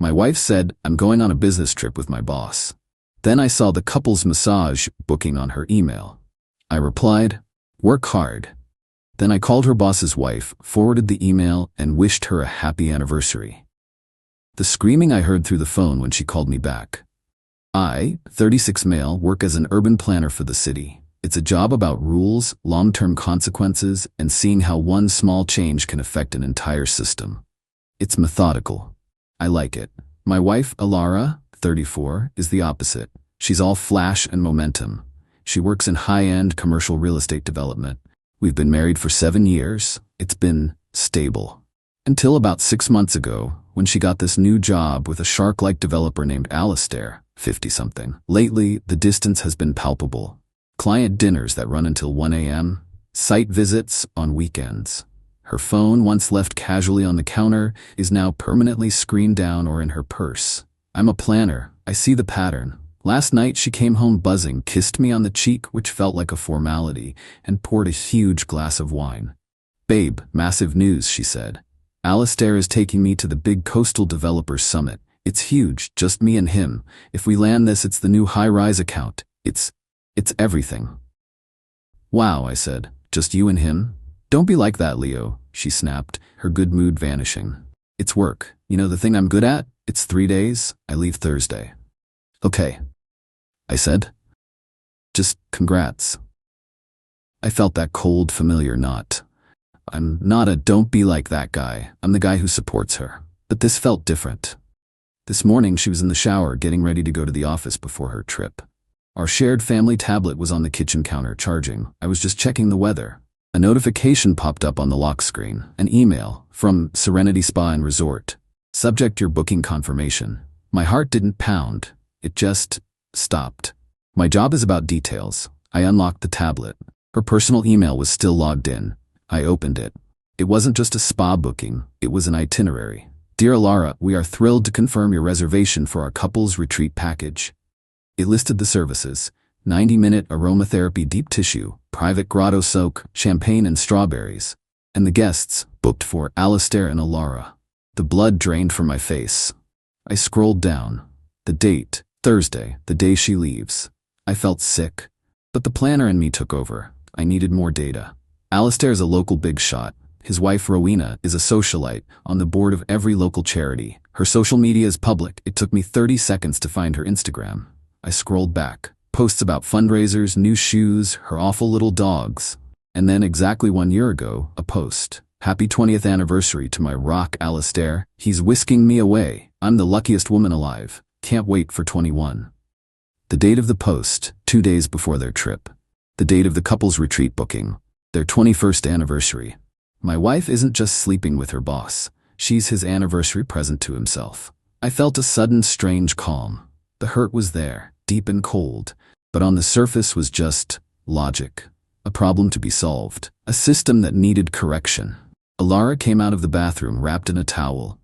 My wife said, I'm going on a business trip with my boss. Then I saw the couple's massage booking on her email. I replied, work hard. Then I called her boss's wife, forwarded the email, and wished her a happy anniversary. The screaming I heard through the phone when she called me back. I, 36 male, work as an urban planner for the city. It's a job about rules, long-term consequences, and seeing how one small change can affect an entire system. It's methodical. I like it. My wife, Alara, 34, is the opposite. She's all flash and momentum. She works in high-end commercial real estate development. We've been married for 7 years. It's been stable. Until about 6 months ago, when she got this new job with a shark-like developer named Alistair, 50-something. Lately, the distance has been palpable. Client dinners that run until 1 a.m., site visits on weekends. Her phone, once left casually on the counter, is now permanently screened down or in her purse. I'm a planner. I see the pattern. Last night she came home buzzing, kissed me on the cheek, which felt like a formality, and poured a huge glass of wine. Babe, massive news, she said. Alistair is taking me to the big coastal developers summit. It's huge, just me and him. If we land this, it's the new high-rise account. It's everything. Wow, I said. Just you and him? Don't be like that, Leo, she snapped, her good mood vanishing. It's work. You know the thing I'm good at? It's 3 days. I leave Thursday. Okay, I said. Just congrats. I felt that cold, familiar knot. I'm not a don't be like that guy. I'm the guy who supports her. But this felt different. This morning she was in the shower getting ready to go to the office before her trip. Our shared family tablet was on the kitchen counter charging. I was just checking the weather. A notification popped up on the lock screen. An email from Serenity Spa and Resort. Subject your booking confirmation. My heart didn't pound. It just stopped. My job is about details. I unlocked the tablet. Her personal email was still logged in. I opened it. It wasn't just a spa booking. It was an itinerary. Dear Alara, we are thrilled to confirm your reservation for our couples retreat package. It listed the services: 90-minute aromatherapy deep tissue, private grotto soak, champagne and strawberries. And the guests, booked for Alistair and Alara. The blood drained from my face. I scrolled down. The date, Thursday, the day she leaves. I felt sick. But the planner in me took over. I needed more data. Alistair is a local big shot. His wife, Rowena, is a socialite, on the board of every local charity. Her social media is public. It took me 30 seconds to find her Instagram. I scrolled back. Posts about fundraisers, new shoes, her awful little dogs. And then exactly 1 year ago, a post. Happy 20th anniversary to my rock, Alistair. He's whisking me away. I'm the luckiest woman alive. Can't wait for 21. The date of the post, 2 days before their trip. The date of the couple's retreat booking, their 21st anniversary. My wife isn't just sleeping with her boss. She's his anniversary present to himself. I felt a sudden strange calm. The hurt was there, deep and cold, but on the surface was just logic. A problem to be solved. A system that needed correction. Alara came out of the bathroom wrapped in a towel.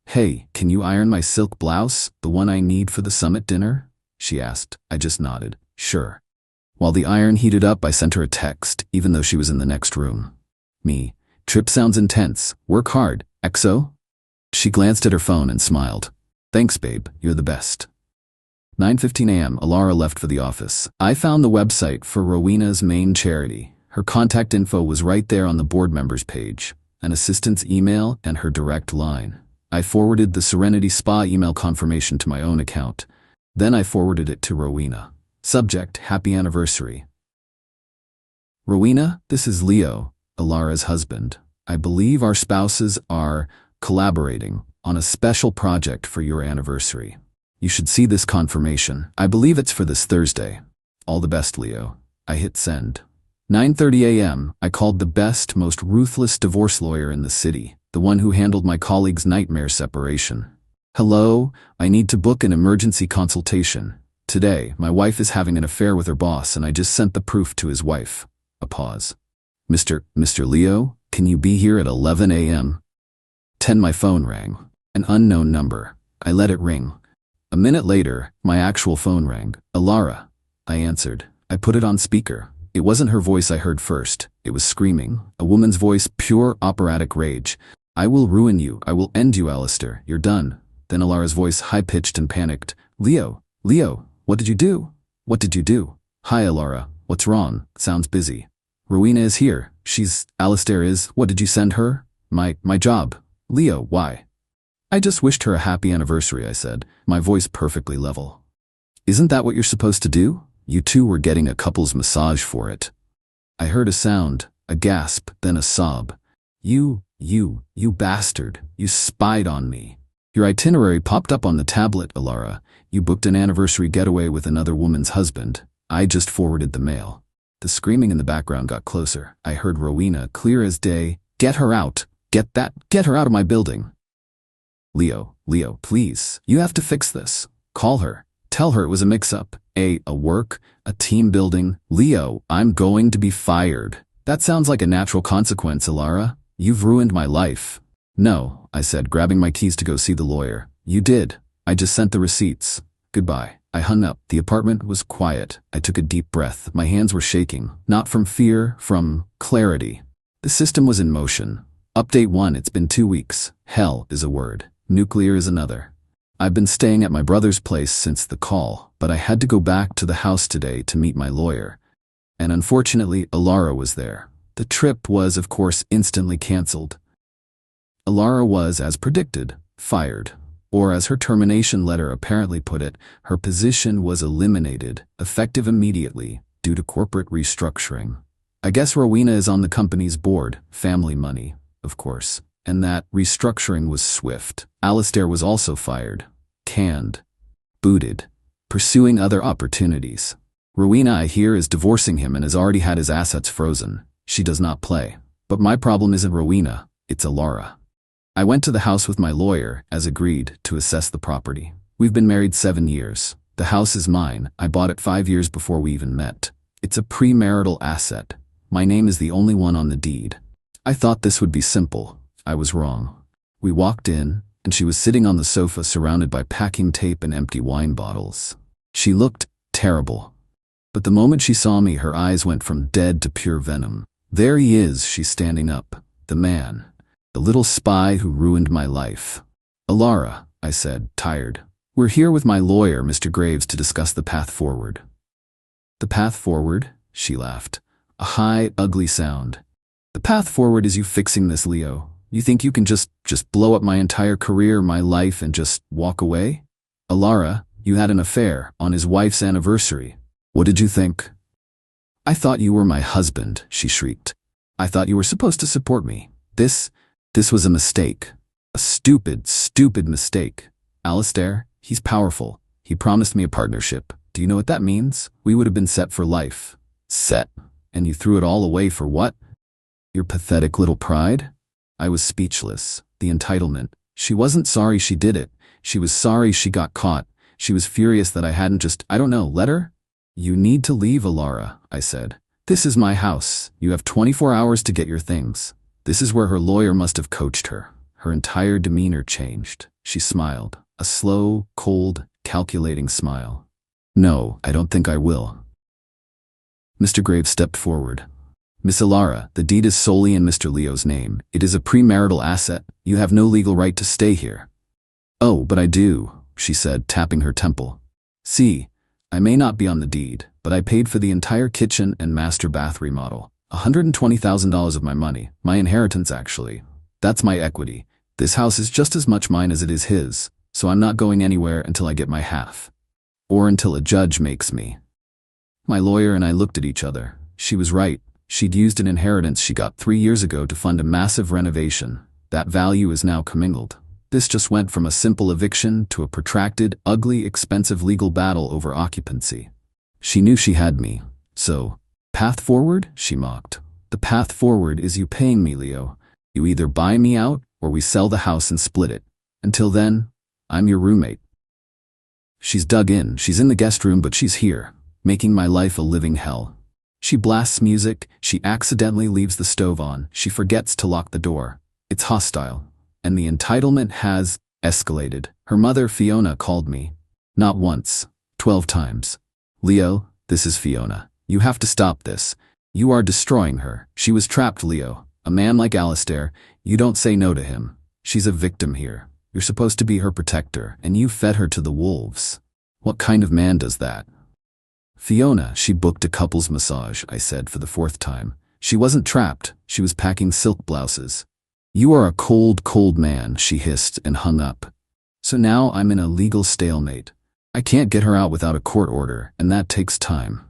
Hey, can you iron my silk blouse, the one I need for the summit dinner? She asked. I just nodded. Sure. While the iron heated up, I sent her a text, even though she was in the next room. Me. Trip sounds intense. Work hard. XO? She glanced at her phone and smiled. Thanks, babe. You're the best. 9:15 a.m. Alara left for the office. I found the website for Rowena's main charity. Her contact info was right there on the board members page. An assistant's email and her direct line. I forwarded the Serenity Spa email confirmation to my own account. Then I forwarded it to Rowena. Subject, happy anniversary. Rowena, this is Leo, Alara's husband. I believe our spouses are collaborating on a special project for your anniversary. You should see this confirmation. I believe it's for this Thursday. All the best, Leo. I hit send. 9:30 a.m. I called the best, most ruthless divorce lawyer in the city, the one who handled my colleague's nightmare separation. Hello, I need to book an emergency consultation. Today, my wife is having an affair with her boss and I just sent the proof to his wife. A pause. Mr. Leo, can you be here at 11 a.m.? 10. My phone rang. An unknown number. I let it ring. A minute later, my actual phone rang. Alara. I answered. I put it on speaker. It wasn't her voice I heard first. It was screaming. A woman's voice, pure operatic rage. I will ruin you. I will end you, Alistair. You're done. Then Alara's voice high-pitched and panicked. Leo, what did you do? What did you do? Hi, Alara, what's wrong? Sounds busy. Rowena is here. Alistair is. What did you send her? My job. Leo, why? I just wished her a happy anniversary, I said, my voice perfectly level. Isn't that what you're supposed to do? You two were getting a couple's massage for it. I heard a sound, a gasp, then a sob. You bastard, you spied on me. Your itinerary popped up on the tablet, Alara. You booked an anniversary getaway with another woman's husband. I just forwarded the mail. The screaming in the background got closer. I heard Rowena, clear as day. Get her out. Get her out of my building. Leo, please. You have to fix this. Call her. Tell her it was a mix-up. A team building. Leo, I'm going to be fired. That sounds like a natural consequence, Alara. You've ruined my life. No, I said, grabbing my keys to go see the lawyer. You did. I just sent the receipts. Goodbye. I hung up. The apartment was quiet. I took a deep breath. My hands were shaking. Not from fear, from clarity. The system was in motion. Update 1, it's been 2 weeks. Hell is a word. Nuclear is another. I've been staying at my brother's place since the call, but I had to go back to the house today to meet my lawyer. And unfortunately, Alara was there. The trip was, of course, instantly cancelled. Alara was, as predicted, fired. Or as her termination letter apparently put it, her position was eliminated, effective immediately, due to corporate restructuring. I guess Rowena is on the company's board, family money, of course, and that restructuring was swift. Alistair was also fired, canned, booted, pursuing other opportunities. Rowena, I hear, is divorcing him and has already had his assets frozen. She does not play. But my problem isn't Rowena, it's Alara. I went to the house with my lawyer, as agreed, to assess the property. We've been married 7 years. The house is mine. I bought it 5 years before we even met. It's a premarital asset. My name is the only one on the deed. I thought this would be simple. I was wrong. We walked in, and she was sitting on the sofa surrounded by packing tape and empty wine bottles. She looked terrible. But the moment she saw me, her eyes went from dead to pure venom. There he is, she's standing up. The man. The little spy who ruined my life. Alara, I said, tired. We're here with my lawyer, Mr. Graves, to discuss the path forward. The path forward? She laughed. A high, ugly sound. The path forward is you fixing this, Leo. You think you can just blow up my entire career, my life, and just walk away? Alara, you had an affair on his wife's anniversary. What did you think? I thought you were my husband, she shrieked. I thought you were supposed to support me. This was a mistake. A stupid mistake. Alistair, he's powerful. He promised me a partnership. Do you know what that means? We would have been set for life. Set. And you threw it all away for what? Your pathetic little pride? I was speechless. The entitlement. She wasn't sorry she did it. She was sorry she got caught. She was furious that I hadn't let her? You need to leave, Alara, I said. This is my house. You have 24 hours to get your things. This is where her lawyer must have coached her. Her entire demeanor changed. She smiled. A slow, cold, calculating smile. No, I don't think I will. Mr. Graves stepped forward. Miss Alara, the deed is solely in Mr. Leo's name. It is a premarital asset. You have no legal right to stay here. Oh, but I do, she said, tapping her temple. See, I may not be on the deed, but I paid for the entire kitchen and master bath remodel. $120,000 of my money, my inheritance actually. That's my equity. This house is just as much mine as it is his, so I'm not going anywhere until I get my half. Or until a judge makes me. My lawyer and I looked at each other. She was right. She'd used an inheritance she got 3 years ago to fund a massive renovation. That value is now commingled. This just went from a simple eviction to a protracted, ugly, expensive legal battle over occupancy. She knew she had me, so... Path forward? She mocked. The path forward is you paying me, Leo. You either buy me out, or we sell the house and split it. Until then, I'm your roommate. She's dug in. She's in the guest room, but she's here, making my life a living hell. She blasts music. She accidentally leaves the stove on. She forgets to lock the door. It's hostile. And the entitlement has escalated. Her mother, Fiona, called me. Not once. 12 times. Leo, this is Fiona. You have to stop this. You are destroying her. She was trapped, Leo. A man like Alistair, you don't say no to him. She's a victim here. You're supposed to be her protector, and you fed her to the wolves. What kind of man does that? Fiona, she booked a couple's massage, I said for the fourth time. She wasn't trapped, she was packing silk blouses. You are a cold, cold man, she hissed and hung up. So now I'm in a legal stalemate. I can't get her out without a court order, and that takes time.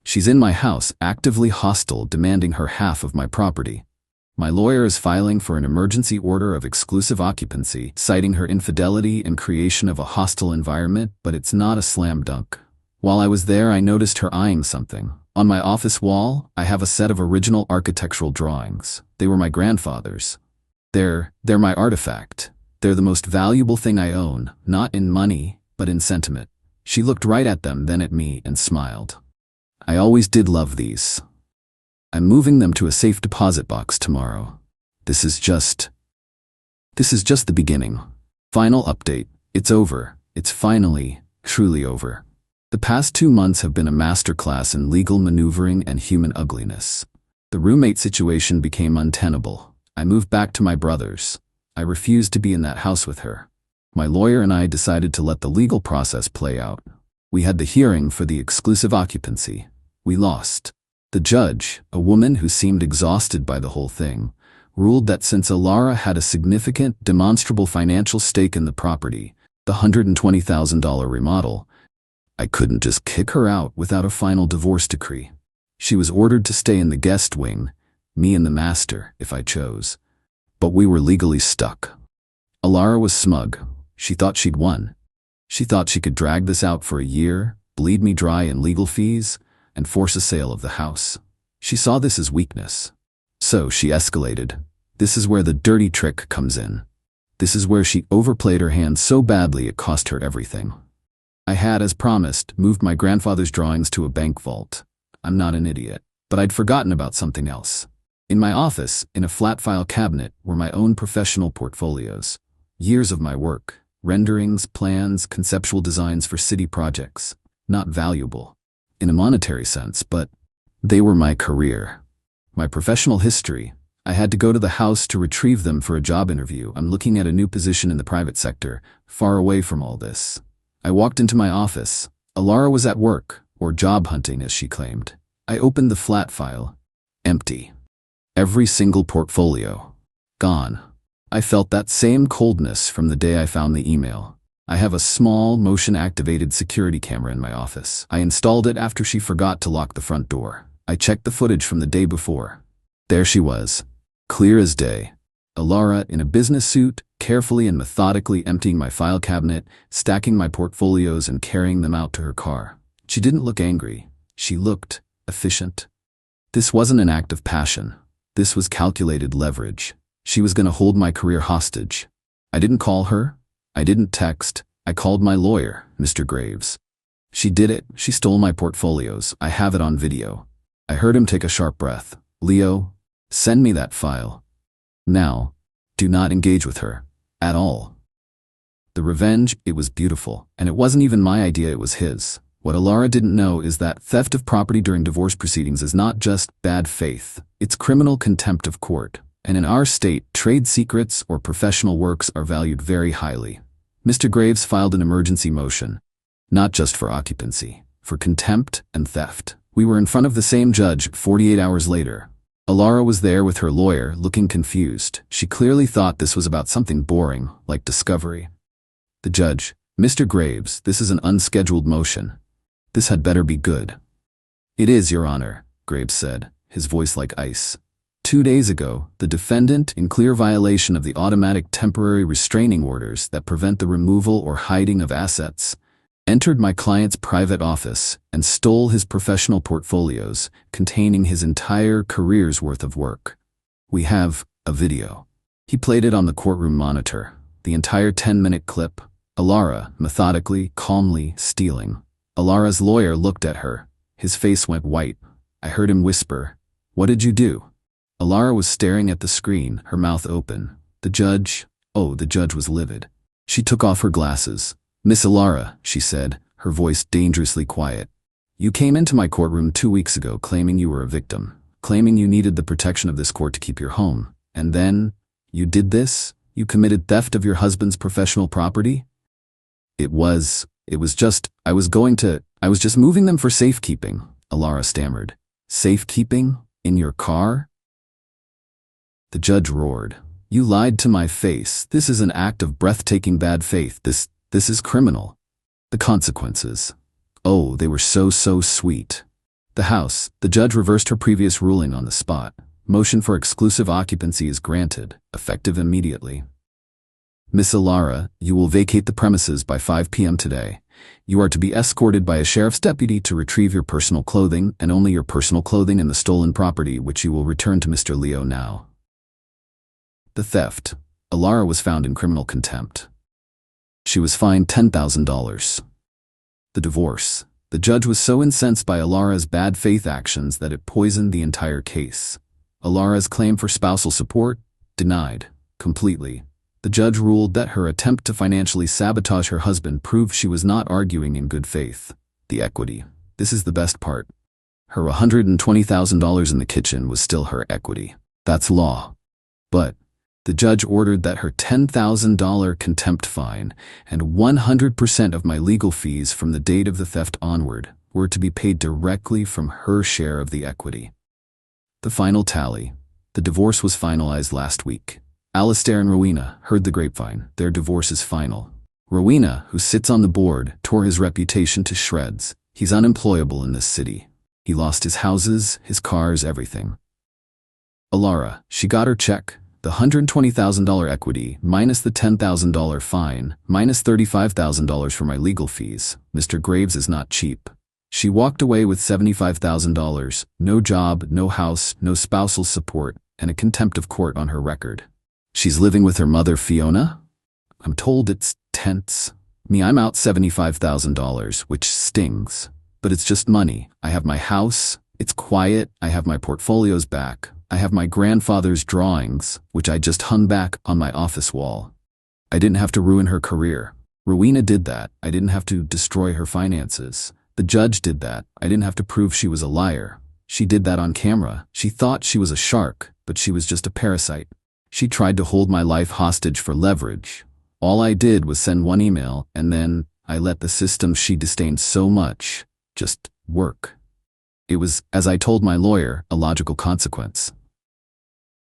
She's in my house, actively hostile, demanding her half of my property. My lawyer is filing for an emergency order of exclusive occupancy, citing her infidelity and creation of a hostile environment, but it's not a slam dunk. While I was there, I noticed her eyeing something. On my office wall, I have a set of original architectural drawings. They were my grandfather's. They're my artifact. They're the most valuable thing I own, not in money, but in sentiment. She looked right at them, then at me, and smiled. I always did love these. I'm moving them to a safe deposit box tomorrow. This is just the beginning. Final update. It's over. It's finally, truly over. The past 2 months have been a masterclass in legal maneuvering and human ugliness. The roommate situation became untenable. I moved back to my brother's. I refused to be in that house with her. My lawyer and I decided to let the legal process play out. We had the hearing for the exclusive occupancy. We lost. The judge, a woman who seemed exhausted by the whole thing, ruled that since Alara had a significant, demonstrable financial stake in the property, the $120,000 remodel, I couldn't just kick her out without a final divorce decree. She was ordered to stay in the guest wing, me and the master, if I chose. But we were legally stuck. Alara was smug. She thought she'd won. She thought she could drag this out for a year, bleed me dry in legal fees, and force a sale of the house. She saw this as weakness. So she escalated. This is where the dirty trick comes in. This is where she overplayed her hand so badly it cost her everything. I had, as promised, moved my grandfather's drawings to a bank vault. I'm not an idiot, but I'd forgotten about something else. In my office, in a flat file cabinet, were my own professional portfolios. Years of my work, renderings, plans, conceptual designs for city projects. Not valuable in a monetary sense, but they were my career. My professional history. I had to go to the house to retrieve them for a job interview. I'm looking at a new position in the private sector, far away from all this. I walked into my office. Alara was at work, or job hunting as she claimed. I opened the flat file. Empty. Every single portfolio. Gone. I felt that same coldness from the day I found the email. I have a small, motion-activated security camera in my office. I installed it after she forgot to lock the front door. I checked the footage from the day before. There she was, clear as day. Alara in a business suit, carefully and methodically emptying my file cabinet, stacking my portfolios and carrying them out to her car. She didn't look angry. She looked efficient. This wasn't an act of passion. This was calculated leverage. She was going to hold my career hostage. I didn't call her. I didn't text. I called my lawyer, Mr. Graves. She did it. She stole my portfolios. I have it on video. I heard him take a sharp breath. Leo, send me that file. Now, do not engage with her. At all. The revenge, it was beautiful. And it wasn't even my idea, it was his. What Alara didn't know is that theft of property during divorce proceedings is not just bad faith. It's criminal contempt of court. And in our state, trade secrets or professional works are valued very highly. Mr. Graves filed an emergency motion. Not just for occupancy, for contempt and theft. We were in front of the same judge 48 hours later. Alara was there with her lawyer, looking confused. She clearly thought this was about something boring, like discovery. The judge, Mr. Graves, this is an unscheduled motion. This had better be good. It is, Your Honor, Graves said, his voice like ice. 2 days ago, the defendant, in clear violation of the automatic temporary restraining orders that prevent the removal or hiding of assets, entered my client's private office and stole his professional portfolios containing his entire career's worth of work. We have a video. He played it on the courtroom monitor, the entire 10-minute clip, Alara methodically, calmly stealing. Alara's lawyer looked at her. His face went white. I heard him whisper, "What did you do?" Alara was staring at the screen, her mouth open. The judge was livid. She took off her glasses. "Miss Alara," she said, her voice dangerously quiet. "You came into my courtroom 2 weeks ago claiming you were a victim, claiming you needed the protection of this court to keep your home. And then, you did this? You committed theft of your husband's professional property? It was just, I was just moving them for safekeeping, Alara stammered. Safekeeping? In your car? The judge roared. You lied to my face. This is an act of breathtaking bad faith. This is criminal. The consequences. Oh, they were so sweet. The judge reversed her previous ruling on the spot. Motion for exclusive occupancy is granted, effective immediately. Miss Alara, you will vacate the premises by 5 p.m. today. You are to be escorted by a sheriff's deputy to retrieve your personal clothing and only your personal clothing and the stolen property, which you will return to Mr. Leo now. The theft. Alara was found in criminal contempt. She was fined $10,000. The divorce. The judge was so incensed by Alara's bad faith actions that it poisoned the entire case. Alara's claim for spousal support? Denied. Completely. The judge ruled that her attempt to financially sabotage her husband proved she was not arguing in good faith. The equity. This is the best part. Her $120,000 in the kitchen was still her equity. That's law. But the judge ordered that her $10,000 contempt fine and 100% of my legal fees from the date of the theft onward were to be paid directly from her share of the equity. The final tally. The divorce was finalized last week. Alistair and Rowena heard the grapevine. Their divorce is final. Rowena, who sits on the board, tore his reputation to shreds. He's unemployable in this city. He lost his houses, his cars, everything. Alara, she got her check. The $120,000 equity, minus the $10,000 fine, minus $35,000 for my legal fees. Mr. Graves is not cheap. She walked away with $75,000, no job, no house, no spousal support, and a contempt of court on her record. She's living with her mother, Fiona? I'm told it's tense. I'm out $75,000, which stings. But it's just money. I have my house. It's quiet. I have my portfolios back. I have my grandfather's drawings, which I just hung back on my office wall. I didn't have to ruin her career. Rowena did that. I didn't have to destroy her finances. The judge did that. I didn't have to prove she was a liar. She did that on camera. She thought she was a shark, but she was just a parasite. She tried to hold my life hostage for leverage. All I did was send one email, and then I let the system she disdained so much just work. It was, as I told my lawyer, a logical consequence.